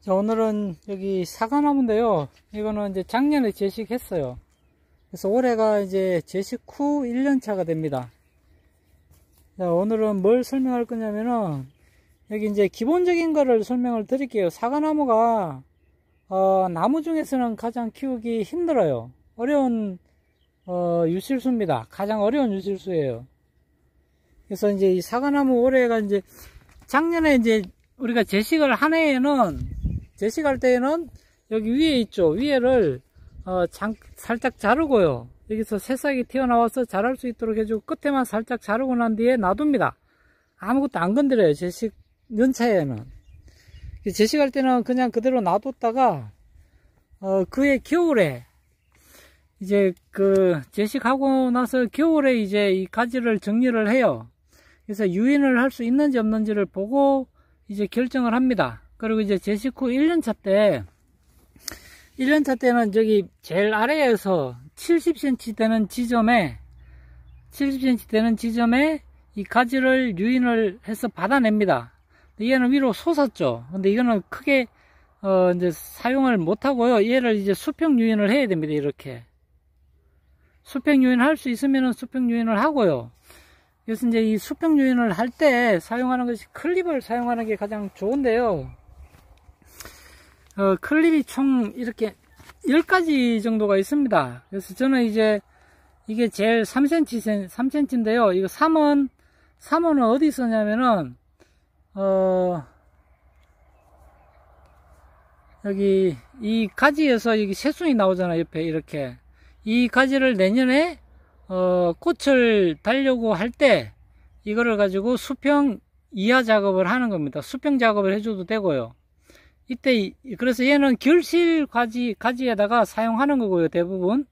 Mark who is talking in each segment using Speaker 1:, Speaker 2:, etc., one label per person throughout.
Speaker 1: 자, 오늘은 여기 사과나무인데요. 이거는 이제 작년에 제식했어요. 그래서 올해가 이제 제식 후 1년차가 됩니다. 자, 오늘은 뭘 설명할 거냐면은, 여기 이제 기본적인 거를 설명을 드릴게요. 사과나무가, 나무 중에서는 가장 키우기 힘들어요. 어려운, 유실수입니다. 가장 어려운 유실수예요. 그래서 이제 이 사과나무 올해가 이제, 작년에 이제 우리가 제식을 한 해에는, 제식할 때에는 여기 위에 있죠. 위에를 살짝 자르고요. 여기서 새싹이 튀어나와서 자랄 수 있도록 해주고 끝에만 살짝 자르고 난 뒤에 놔둡니다. 아무것도 안 건드려요. 제식 연차에는. 제식할 때는 그냥 그대로 놔뒀다가 그해 겨울에 이제 제식하고 나서 겨울에 이제 이 가지를 정리를 해요. 그래서 유인을 할 수 있는지 없는지를 보고 이제 결정을 합니다. 그리고 이제 제식 후 1년차 때는 저기 제일 아래에서 70cm 되는 지점에 이 가지를 유인을 해서 받아냅니다. 얘는 위로 솟았죠. 근데 이거는 크게 이제 사용을 못 하고요. 얘를 이제 수평 유인을 해야 됩니다. 이렇게 수평 유인 할 수 있으면은 수평 유인을 하고요. 그래서 이제 이 수평 유인을 할 때 사용하는 것이 클립을 사용하는 게 가장 좋은데요. 클립이 총 이렇게 10가지 정도가 있습니다. 그래서 저는 이제 이게 제일 3cm인데요. 이거 3원은 어디 쓰냐면은, 여기 이 가지에서 여기 새순이 나오잖아요. 옆에 이렇게. 이 가지를 내년에, 꽃을 달려고 할 때 이거를 가지고 수평 이하 작업을 하는 겁니다. 수평 작업을 해줘도 되고요. 이때 그래서 얘는 결실 가지에다가 사용하는 거고요. 대부분.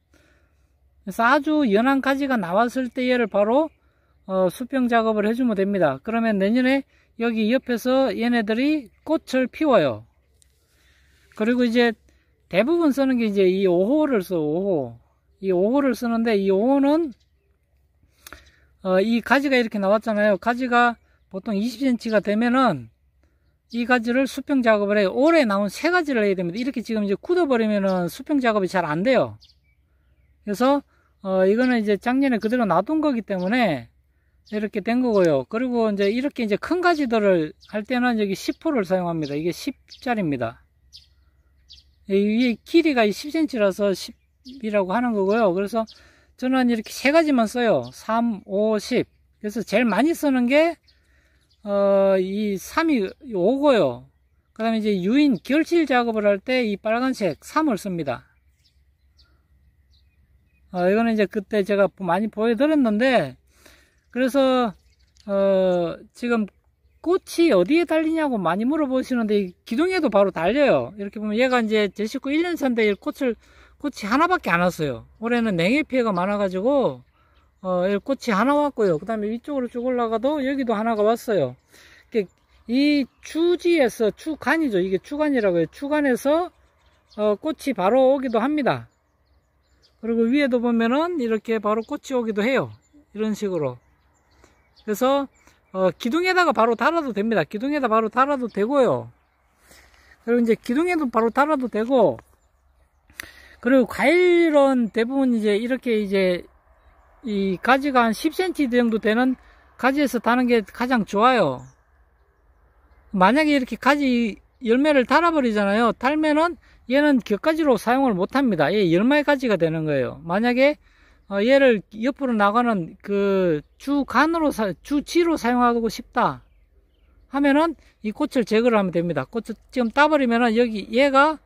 Speaker 1: 그래서 아주 연한 가지가 나왔을 때 얘를 바로 수평 작업을 해주면 됩니다. 그러면 내년에 여기 옆에서 얘네들이 꽃을 피워요. 그리고 이제 대부분 쓰는 게 이제 이 5호를 써. 5호. 이 5호를 쓰는데 이 5호는 이 가지가 이렇게 나왔잖아요. 가지가 보통 20cm가 되면은 이 가지를 수평 작업을 해요. 올해 나온 새 가지를 해야 됩니다. 이렇게 지금 이제 굳어버리면은 수평 작업이 잘 안 돼요. 그래서 이거는 이제 작년에 그대로 놔둔 거기 때문에 이렇게 된 거고요. 그리고 이제 이렇게 이제 큰 가지들을 할 때는 여기 10호를 사용합니다. 이게 10짜리입니다. 이 길이가 10cm라서 10이라고 하는 거고요. 그래서 저는 이렇게 세 가지만 써요. 3, 5, 10. 그래서 제일 많이 쓰는 게 이 3이 5고요. 그 다음에 이제 유인 결실 작업을 할 때 이 빨간색 3을 씁니다. 이거는 이제 그때 제가 많이 보여드렸는데, 그래서 지금 꽃이 어디에 달리냐고 많이 물어보시는데 이 기둥에도 바로 달려요. 이렇게 보면 얘가 이제 제식 후 1년차인데 꽃이 하나밖에 안 왔어요. 올해는 냉해 피해가 많아가지고 꽃이 하나 왔고요. 그 다음에 위쪽으로 쭉 올라가도 여기도 하나가 왔어요. 이 주지에서 주간이죠. 이게 주간이라고 해요. 주간에서 꽃이 바로 오기도 합니다. 그리고 위에도 보면은 이렇게 바로 꽃이 오기도 해요. 이런 식으로. 그래서 기둥에다가 바로 달아도 됩니다. 기둥에다 바로 달아도 되고요. 그리고 이제 기둥에도 바로 달아도 되고, 그리고 과일은 대부분 이제 이렇게 이제 이 가지가 한 10cm 정도 되는 가지에서 다는 게 가장 좋아요. 만약에 이렇게 가지 열매를 달아버리잖아요. 달면은 얘는 격가지로 사용을 못합니다. 얘 열매 가지가 되는 거예요. 만약에 얘를 옆으로 나가는 그 주지로 사용하고 싶다 하면은 이 꽃을 제거를 하면 됩니다. 꽃을 지금 따버리면은 여기 얘가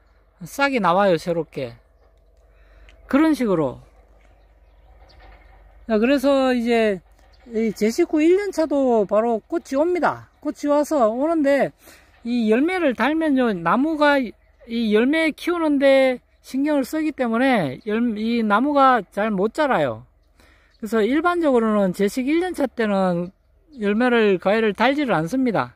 Speaker 1: 싹이 나와요. 새롭게. 그런 식으로. 그래서 이제 제식 후 1년차도 바로 꽃이 옵니다. 꽃이 와서 오는데 이 열매를 달면요, 나무가 이 열매 키우는데 신경을 쓰기 때문에 이 나무가 잘 못 자라요. 그래서 일반적으로는 제식 1년차 때는 과일을 달지를 않습니다.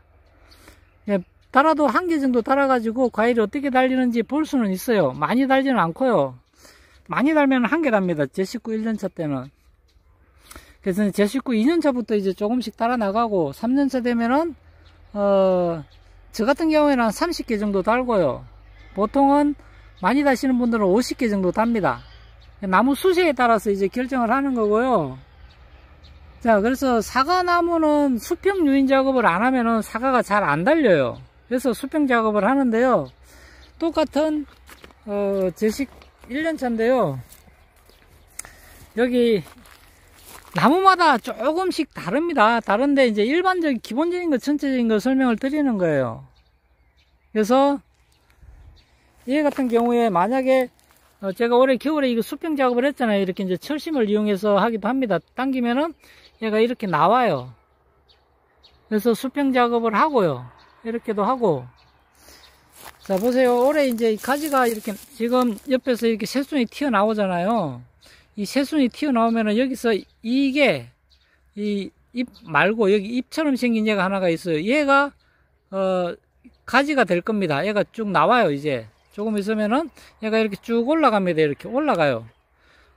Speaker 1: 달아도 한 개 정도 달아가지고 과일이 어떻게 달리는지 볼 수는 있어요. 많이 달지는 않고요. 많이 달면 한 개 답니다. 제식 후 1년차 때는. 그래서 제식 후 2년차부터 이제 조금씩 달아 나가고 3년차 되면은 저 같은 경우에는 한 30개 정도 달고요. 보통은 많이 다시는 분들은 50개 정도 답니다. 나무 수세에 따라서 이제 결정을 하는 거고요. 자, 그래서 사과나무는 수평 유인 작업을 안 하면은 사과가 잘 안 달려요. 그래서 수평 작업을 하는데요. 똑같은 제식 1년차인데요. 여기 나무마다 조금씩 다릅니다. 다른데 이제 일반적인 기본적인 거, 전체적인 거 설명을 드리는 거예요. 그래서 얘 같은 경우에 만약에 제가 올해 겨울에 이거 수평 작업을 했잖아요. 이렇게 이제 철심을 이용해서 하기도 합니다. 당기면은 얘가 이렇게 나와요. 그래서 수평 작업을 하고요. 이렇게도 하고. 자, 보세요. 올해 이제 이 가지가 이렇게 지금 옆에서 이렇게 새순이 튀어나오잖아요. 이 새순이 튀어나오면은 여기서 이게 이 잎 말고 여기 잎처럼 생긴 얘가 하나가 있어요. 얘가 가지가 될 겁니다. 얘가 쭉 나와요. 이제 조금 있으면은 얘가 이렇게 쭉 올라갑니다. 이렇게 올라가요.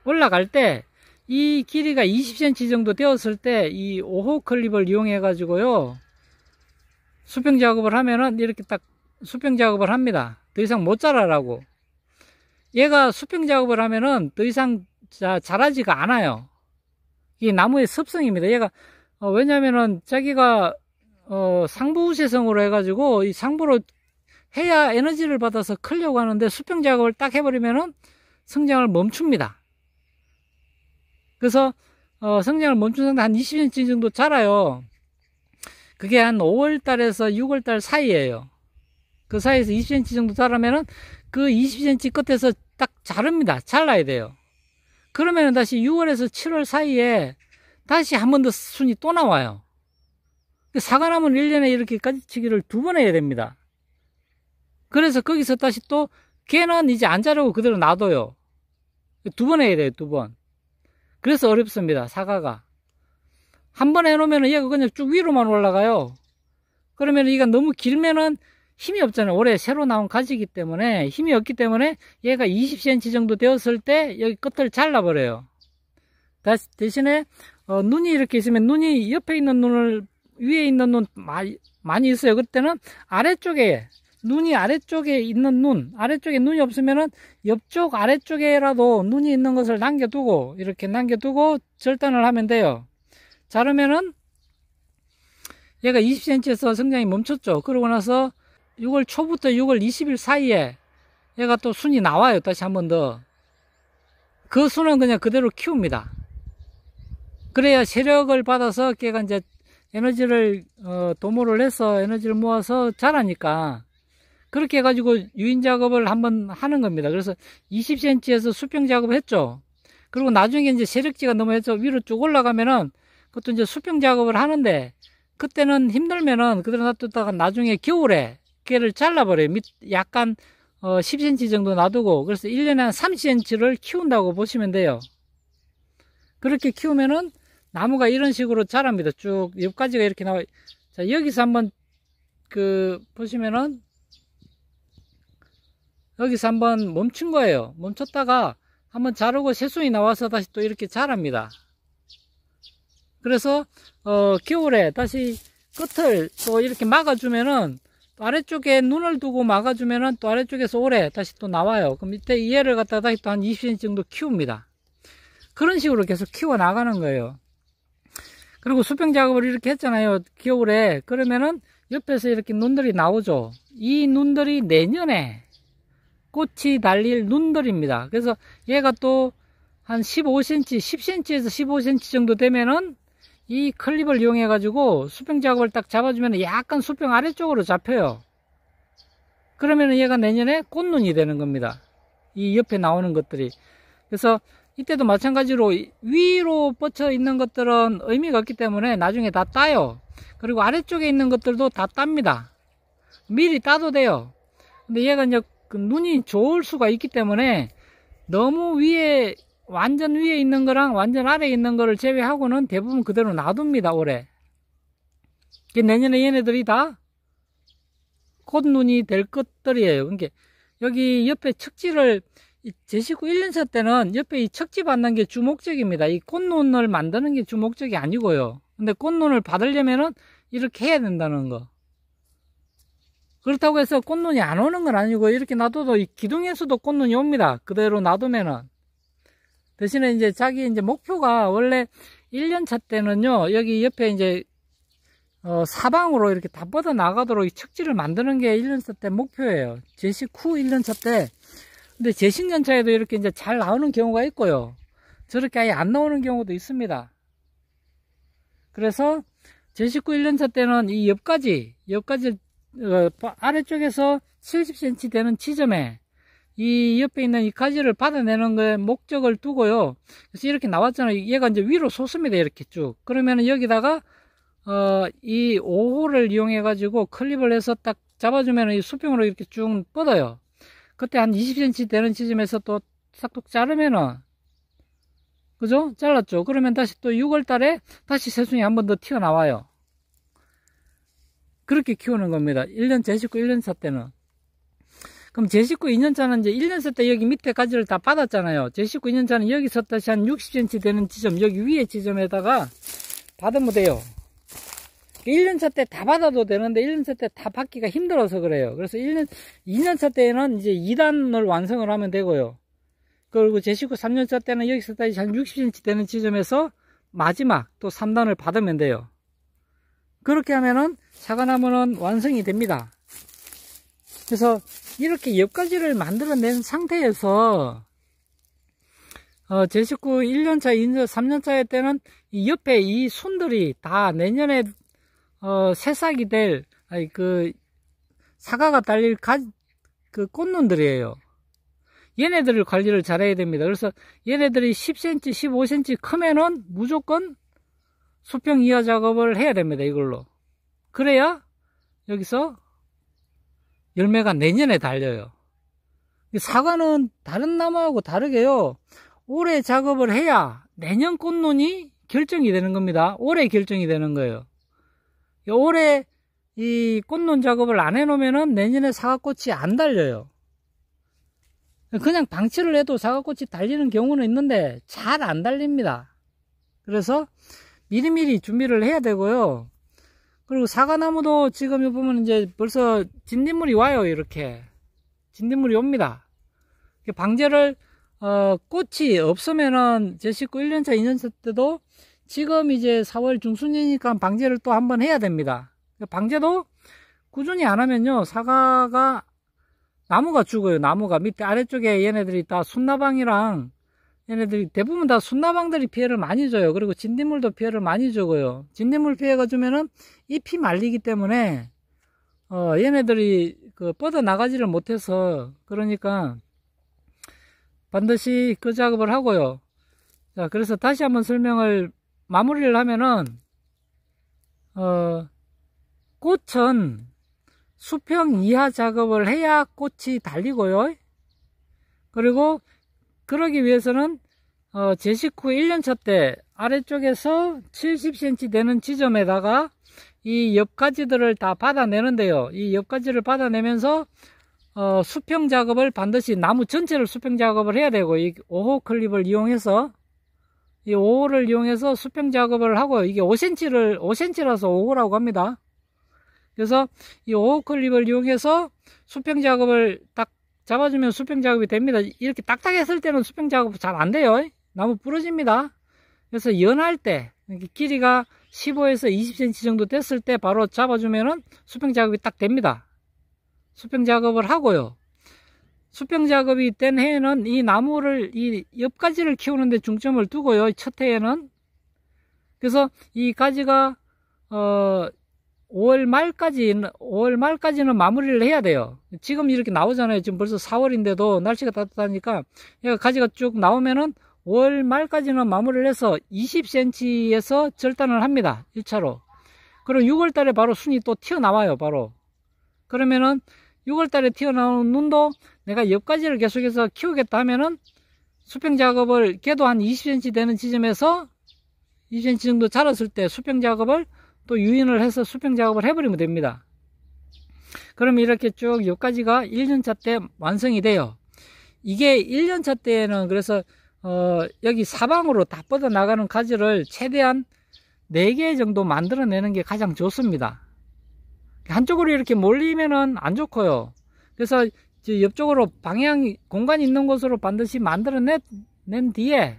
Speaker 1: 올라갈 때 이 길이가 20cm 정도 되었을 때 이 5호 클립을 이용해 가지고요 수평 작업을 하면은 이렇게 딱 수평 작업을 합니다. 더 이상 못 자라라고. 얘가 수평 작업을 하면은 더 이상 자라지가 않아요. 이게 나무의 습성입니다. 얘가 왜냐면은 자기가 상부우세성으로 해가지고 이 상부로 해야 에너지를 받아서 크려고 하는데 수평 작업을 딱 해버리면은 성장을 멈춥니다. 그래서 성장을 멈춘 상태 한 20cm 정도 자라요. 그게 한 5월달에서 6월달 사이에요. 그 사이에서 20cm 정도 자라면은 그 20cm 끝에서 딱 자릅니다. 잘라야 돼요. 그러면은 다시 6월에서 7월 사이에 다시 한 번 더 순이 또 나와요. 사과나무는 1년에 이렇게 가지치기를 2번 해야 됩니다. 그래서 거기서 다시 또 걔는 이제 안 자라고 그대로 놔둬요. 2번 해야 돼요. 2번. 그래서 어렵습니다. 사과가. 한 번 해놓으면 얘가 그냥 쭉 위로만 올라가요. 그러면 얘가 너무 길면은 힘이 없잖아요. 올해 새로 나온 가지이기 때문에 힘이 없기 때문에 얘가 20cm 정도 되었을 때 여기 끝을 잘라버려요. 대신에 눈이 이렇게 있으면 눈이 옆에 있는 눈을 위에 있는 눈 많이 있어요. 그때는 아래쪽에 눈이 아래쪽에 있는 눈, 아래쪽에 눈이 없으면은 옆쪽 아래쪽에라도 눈이 있는 것을 남겨두고 이렇게 남겨두고 절단을 하면 돼요. 자르면은 얘가 20cm에서 성장이 멈췄죠. 그러고 나서 6월 초부터 6월 20일 사이에 얘가 또 순이 나와요. 다시 한 번 더. 그 순은 그냥 그대로 키웁니다. 그래야 세력을 받아서 걔가 이제 에너지를 도모를 해서 에너지를 모아서 자라니까 그렇게 해가지고 유인 작업을 한번 하는 겁니다. 그래서 20cm에서 수평 작업을 했죠. 그리고 나중에 이제 세력지가 너무 해서 위로 쭉 올라가면은 그것도 이제 수평 작업을 하는데 그때는 힘들면은 그대로 놔뒀다가 나중에 겨울에 걔를 잘라버려요. 약간 10cm 정도 놔두고 그래서 1년에 한 30cm를 키운다고 보시면 돼요. 그렇게 키우면은 나무가 이런 식으로 자랍니다. 쭉 옆가지가 이렇게 나와요. 자, 여기서 한번 보시면은 여기서 한번 멈춘 거예요. 멈췄다가 한번 자르고 새순이 나와서 다시 또 이렇게 자랍니다. 그래서 겨울에 다시 끝을 또 이렇게 막아주면은 또 아래쪽에 눈을 두고 막아주면은 또 아래쪽에서 올해 다시 또 나와요. 그럼 이때 얘를 갖다가 다시 또 한 20cm 정도 키웁니다. 그런 식으로 계속 키워 나가는 거예요. 그리고 수평 작업을 이렇게 했잖아요. 겨울에. 그러면은 옆에서 이렇게 눈들이 나오죠. 이 눈들이 내년에 꽃이 달릴 눈들입니다. 그래서 얘가 또 한 15cm, 10cm에서 15cm 정도 되면은 이 클립을 이용해 가지고 수평 작업을 딱 잡아주면 약간 수평 아래쪽으로 잡혀요. 그러면은 얘가 내년에 꽃눈이 되는 겁니다. 이 옆에 나오는 것들이. 그래서 이때도 마찬가지로 위로 뻗쳐 있는 것들은 의미가 없기 때문에 나중에 다 따요. 그리고 아래쪽에 있는 것들도 다 땁니다. 미리 따도 돼요. 근데 얘가 이제 눈이 좋을 수가 있기 때문에 너무 위에 완전 위에 있는 거랑 완전 아래에 있는 거를 제외하고는 대부분 그대로 놔둡니다. 올해. 내년에 얘네들이 다 꽃눈이 될 것들이에요. 그러니까 여기 옆에 척지를 제식후 1년차 때는 옆에 이 척지 받는 게 주 목적입니다. 이 꽃눈을 만드는 게 주 목적이 아니고요. 근데 꽃눈을 받으려면은 이렇게 해야 된다는 거. 그렇다고 해서 꽃눈이 안 오는 건 아니고 이렇게 놔둬도 이 기둥에서도 꽃눈이 옵니다. 그대로 놔두면은. 대신에 이제 자기 이제 목표가 원래 1년차 때는요, 여기 옆에 이제 사방으로 이렇게 다 뻗어 나가도록 이 척지를 만드는 게 1년차 때 목표예요. 제식 후 1년차 때. 근데 제식년차에도 이렇게 이제 잘 나오는 경우가 있고요. 저렇게 아예 안 나오는 경우도 있습니다. 그래서 제식 후 1년차 때는 이 옆가지 아래쪽에서 70cm 되는 지점에 이 옆에 있는 이 가지를 받아내는 거에 목적을 두고요. 그래서 이렇게 나왔잖아요. 얘가 이제 위로 솟습니다. 이렇게 쭉. 그러면은 여기다가 이 5호를 이용해 가지고 클립을 해서 딱 잡아주면 이 수평으로 이렇게 쭉 뻗어요. 그때 한 20cm 되는 지점에서 또 싹둑 자르면은, 그죠? 잘랐죠? 그러면 다시 또 6월 달에 다시 새순이 한 번 더 튀어나와요. 그렇게 키우는 겁니다. 1년 제식 후 1년차 때는. 그럼 제식 후 2년차는 이제 1년차 때 여기 밑에 가지를 다 받았잖아요. 제식 후 2년차는 여기서 다시 한 60cm 되는 지점, 여기 위에 지점에다가 받으면 돼요. 1년차 때 다 받아도 되는데 1년차 때 다 받기가 힘들어서 그래요. 그래서 2년차 때는 이제 2단을 완성을 하면 되고요. 그리고 제식 후 3년차 때는 여기서 다시 한 60cm 되는 지점에서 마지막 또 3단을 받으면 돼요. 그렇게 하면은 사과나무는 완성이 됩니다. 그래서 이렇게 옆가지를 만들어낸 상태에서 제식 후 1년차, 2년차, 3년차 때는 이 옆에 이 순들이 다 내년에 새싹이 될 사과가 달릴 꽃눈들이에요. 얘네들을 관리를 잘해야 됩니다. 그래서 얘네들이 10cm, 15cm 크면은 무조건 수평 이하 작업을 해야 됩니다. 이걸로. 그래야 여기서 열매가 내년에 달려요. 사과는 다른 나무하고 다르게요. 올해 작업을 해야 내년 꽃눈이 결정이 되는 겁니다. 올해 결정이 되는 거예요. 올해 이 꽃눈 작업을 안 해놓으면은 내년에 사과꽃이 안 달려요. 그냥 방치를 해도 사과꽃이 달리는 경우는 있는데 잘 안 달립니다. 그래서 미리미리 준비를 해야 되고요. 그리고 사과나무도 지금 보면 이제 벌써 진딧물이 와요. 이렇게 진딧물이 옵니다. 방제를 꽃이 없으면은 제식 후 1년차, 2년차 때도 지금 이제 4월 중순이니까 방제를 또 한번 해야 됩니다. 방제도 꾸준히 안 하면요, 사과가 나무가 죽어요. 나무가 밑에 아래쪽에 얘네들이 다 순나방이랑 얘네들이 대부분 다 순나방들이 피해를 많이 줘요. 그리고 진딧물도 피해를 많이 주고요. 진딧물 피해가 주면은 잎이 말리기 때문에 얘네들이 뻗어 나가지를 못해서, 그러니까 반드시 그 작업을 하고요. 자, 그래서 다시 한번 설명을 마무리를 하면은 꽃은 수평 이하 작업을 해야 꽃이 달리고요. 그리고 그러기 위해서는 제식 후 1년차 때 아래쪽에서 70cm 되는 지점에다가 이 옆가지들을 다 받아내는데요. 이 옆가지를 받아내면서 수평 작업을 반드시 나무 전체를 수평 작업을 해야 되고, 이 5호 클립을 이용해서 이 5호를 이용해서 수평 작업을 하고, 이게 5cm라서 5호라고 합니다. 그래서 이 5호 클립을 이용해서 수평 작업을 딱 잡아주면 수평 작업이 됩니다. 이렇게 딱딱했을 때는 수평 작업 잘 안 돼요. 나무 부러집니다. 그래서 연할 때, 길이가 15에서 20cm 정도 됐을 때 바로 잡아주면은 수평 작업이 딱 됩니다. 수평 작업을 하고요. 수평 작업이 된 해에는 이 나무를, 이 옆가지를 키우는데 중점을 두고요. 첫 해에는. 그래서 이 가지가 5월 말까지는 마무리를 해야 돼요. 지금 이렇게 나오잖아요. 지금 벌써 4월인데도 날씨가 따뜻하니까 얘가 가지가 쭉 나오면은 5월 말까지는 마무리를 해서 20cm에서 절단을 합니다. 1차로. 그리고 6월 달에 바로 순이 또 튀어나와요. 바로. 그러면은 6월 달에 튀어나오는 눈도 내가 옆가지를 계속해서 키우겠다 하면은 수평 작업을 걔도 한 20cm 되는 지점에서 20cm 정도 자랐을 때 수평 작업을 또 유인을 해서 수평 작업을 해버리면 됩니다. 그러면 이렇게 쭉 옆가지가 1년차 때 완성이 돼요. 이게 1년차 때에는 그래서 여기 사방으로 다 뻗어 나가는 가지를 최대한 4개 정도 만들어내는 게 가장 좋습니다. 한쪽으로 이렇게 몰리면은 안 좋고요. 그래서 옆쪽으로 방향 공간이 있는 곳으로 반드시 만들어낸 뒤에,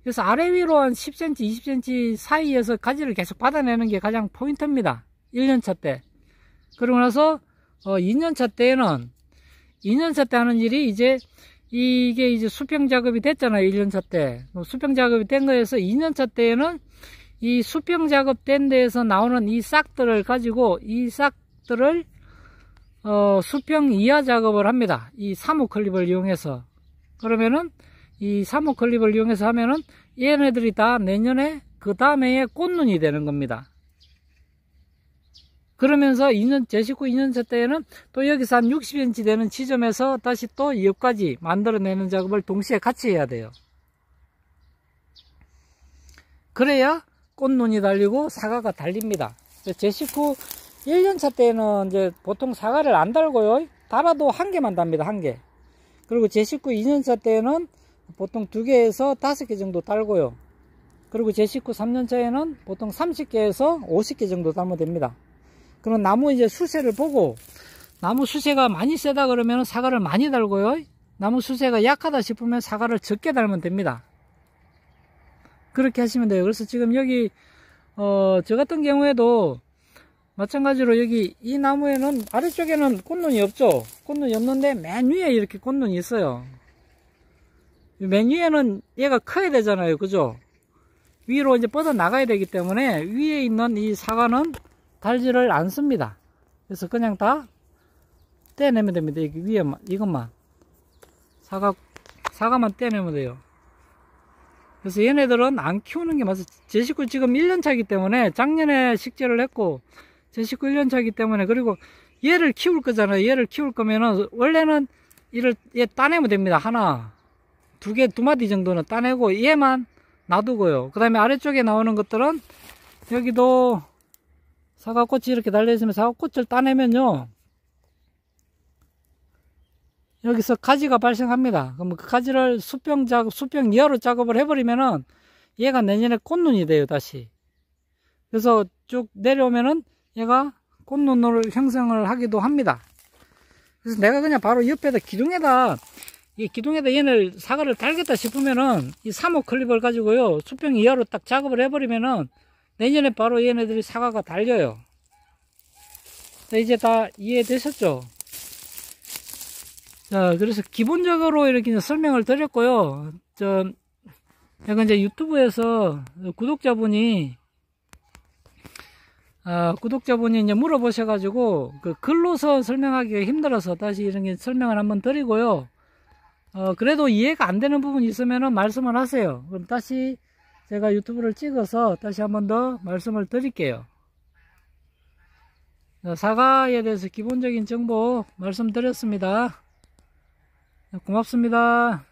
Speaker 1: 그래서 아래 위로 한 10cm, 20cm 사이에서 가지를 계속 받아내는 게 가장 포인트입니다. 1년차 때. 그러고 나서 2년차 때에는, 2년차 때 하는 일이 이게 이제 수평 작업이 됐잖아요. 1년차 때. 수평 작업이 된 거에서 2년차 때에는 이 수평 작업 된 데에서 나오는 이 싹들을 가지고 이 싹들을 수평 이하 작업을 합니다. 이 3호 클립을 이용해서. 그러면은 이 3호 클립을 이용해서 하면은 얘네들이 다 내년에 그 다음에 꽃눈이 되는 겁니다. 그러면서 제19 2년차 때에는 또 여기서 한 60cm 되는 지점에서 다시 또 옆까지 만들어내는 작업을 동시에 같이 해야 돼요. 그래야 꽃눈이 달리고 사과가 달립니다. 제19 1년차 때는 이제 보통 사과를 안 달고요. 달아도 한 개만 답니다. 한 개. 그리고 제19 2년차 때는 보통 2개에서 5개 정도 달고요. 그리고 제19 3년차에는 보통 30개에서 50개 정도 달면 됩니다. 그럼 나무 이제 수세를 보고, 나무 수세가 많이 세다 그러면 사과를 많이 달고요. 나무 수세가 약하다 싶으면 사과를 적게 달면 됩니다. 그렇게 하시면 돼요. 그래서 지금 여기 저 같은 경우에도 마찬가지로 여기 이 나무에는 아래쪽에는 꽃눈이 없죠. 꽃눈이 없는데 맨 위에 이렇게 꽃눈이 있어요. 맨 위에는 얘가 커야 되잖아요. 그죠? 위로 이제 뻗어 나가야 되기 때문에 위에 있는 이 사과는 달지를 않습니다. 그래서 그냥 다 떼내면 됩니다. 여기 위에만, 이것만. 사과만 떼내면 돼요. 그래서 얘네들은 안 키우는 게 맞아요. 제19 지금 1년차이기 때문에 작년에 식재를 했고, 제19 1년차이기 때문에, 그리고 얘를 키울 거잖아요. 얘를 키울 거면은, 원래는 얘 따내면 됩니다. 하나, 두 마디 정도는 따내고, 얘만 놔두고요. 그 다음에 아래쪽에 나오는 것들은, 여기도 사과꽃이 이렇게 달려있으면 사과꽃을 따내면요, 여기서 가지가 발생합니다. 그럼 그 가지를 수평 이하로 작업을 해버리면은 얘가 내년에 꽃눈이 돼요, 다시. 그래서 쭉 내려오면은 얘가 꽃눈을 형성을 하기도 합니다. 그래서 내가 그냥 바로 옆에다 기둥에다 얘를 사과를 달겠다 싶으면은 이 3호 클립을 가지고요, 수평 이하로 딱 작업을 해버리면은 내년에 바로 얘네들이 사과가 달려요. 이제 다 이해되셨죠? 자, 그래서 기본적으로 이렇게 설명을 드렸고요. 제가 이제 유튜브에서 구독자분이 이제 물어보셔가지고, 글로서 설명하기가 힘들어서 다시 이런 게 설명을 한번 드리고요. 그래도 이해가 안 되는 부분이 있으면은 말씀을 하세요. 그럼 다시 제가 유튜브를 찍어서 다시 한번 더 말씀을 드릴게요. 사과에 대해서 기본적인 정보 말씀드렸습니다. 고맙습니다.